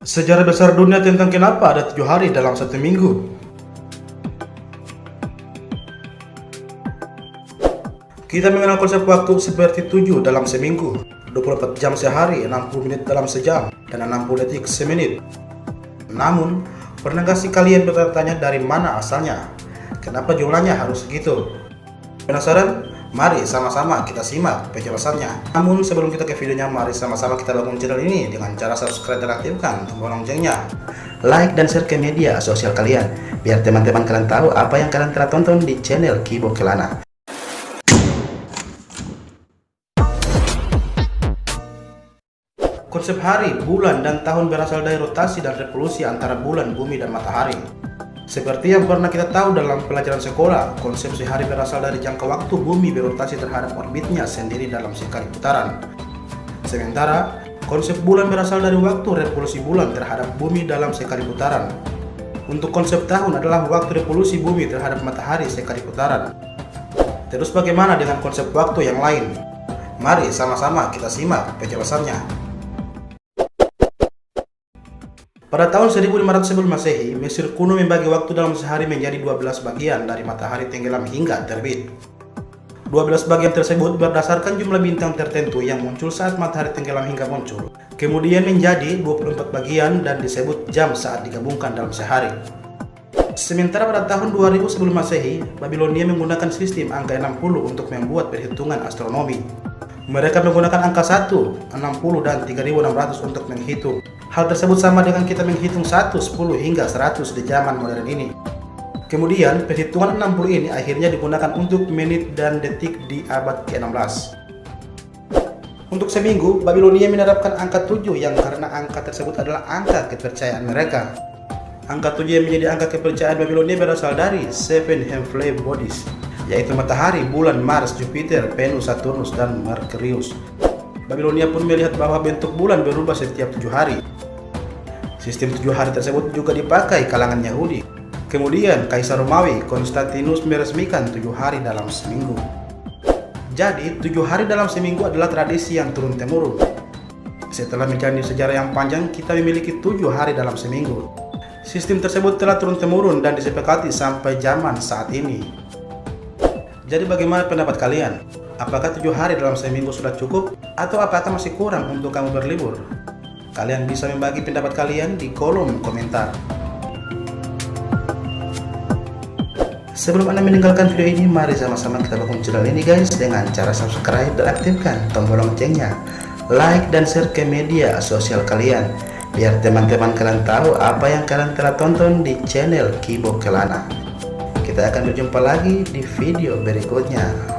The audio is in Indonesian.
Sejarah besar dunia tentang kenapa ada 7 hari dalam satu minggu. Kita mengenal konsep waktu seperti 7 dalam seminggu, 24 jam sehari, 60 menit dalam sejam, dan 60 detik semenit. Namun, pernah gak sih kalian bertanya dari mana asalnya? Kenapa jumlahnya harus segitu? Penasaran? Mari sama-sama kita simak penjelasannya. Namun sebelum kita ke videonya, mari sama-sama kita bangun channel ini dengan cara subscribe dan aktifkan tombol loncengnya. Like dan share ke media sosial kalian, biar teman-teman kalian tahu apa yang kalian telah tonton di channel Kibo Kelana. Konsep hari, bulan, dan tahun berasal dari rotasi dan revolusi antara bulan, bumi, dan matahari. Seperti yang pernah kita tahu dalam pelajaran sekolah, konsep sehari berasal dari jangka waktu bumi berotasi terhadap orbitnya sendiri dalam sekali putaran. Sementara, konsep bulan berasal dari waktu revolusi bulan terhadap bumi dalam sekali putaran. Untuk konsep tahun adalah waktu revolusi bumi terhadap matahari sekali putaran. Terus bagaimana dengan konsep waktu yang lain? Mari sama-sama kita simak penjelasannya. Pada tahun 1500 sebelum Masehi, Mesir kuno membagi waktu dalam sehari menjadi 12 bagian dari matahari tenggelam hingga terbit. 12 bagian tersebut berdasarkan jumlah bintang tertentu yang muncul saat matahari tenggelam hingga muncul. Kemudian menjadi 24 bagian dan disebut jam saat digabungkan dalam sehari. Sementara pada tahun 2000 sebelum Masehi, Babilonia menggunakan sistem angka 60 untuk membuat perhitungan astronomi. Mereka menggunakan angka 1, 60, dan 3600 untuk menghitung. Hal tersebut sama dengan kita menghitung 1, 10, hingga 100 di zaman modern ini. Kemudian, perhitungan 60 ini akhirnya digunakan untuk menit dan detik di abad ke-16. Untuk seminggu, Babilonia menerapkan angka 7 yang karena angka tersebut adalah angka kepercayaan mereka. Angka 7 yang menjadi angka kepercayaan Babilonia berasal dari Seven Heavenly Bodies, yaitu matahari, bulan, Mars, Jupiter, Venus, Saturnus, dan Merkurius. Babilonia pun melihat bahwa bentuk bulan berubah setiap 7 hari. Sistem 7 hari tersebut juga dipakai kalangan Yahudi. Kemudian Kaisar Romawi Konstantinus meresmikan 7 hari dalam seminggu. Jadi 7 hari dalam seminggu adalah tradisi yang turun-temurun. Setelah menjalani sejarah yang panjang, kita memiliki 7 hari dalam seminggu. Sistem tersebut telah turun-temurun dan disepakati sampai zaman saat ini. Jadi bagaimana pendapat kalian? Apakah 7 hari dalam seminggu sudah cukup? Atau apakah masih kurang untuk kamu berlibur? Kalian bisa membagi pendapat kalian di kolom komentar. Sebelum Anda meninggalkan video ini, mari sama-sama kita bangun channel ini guys dengan cara subscribe dan aktifkan tombol loncengnya. Like dan share ke media sosial kalian, biar teman-teman kalian tahu apa yang kalian telah tonton di channel Kibo Kelana. Kita akan berjumpa lagi di video berikutnya.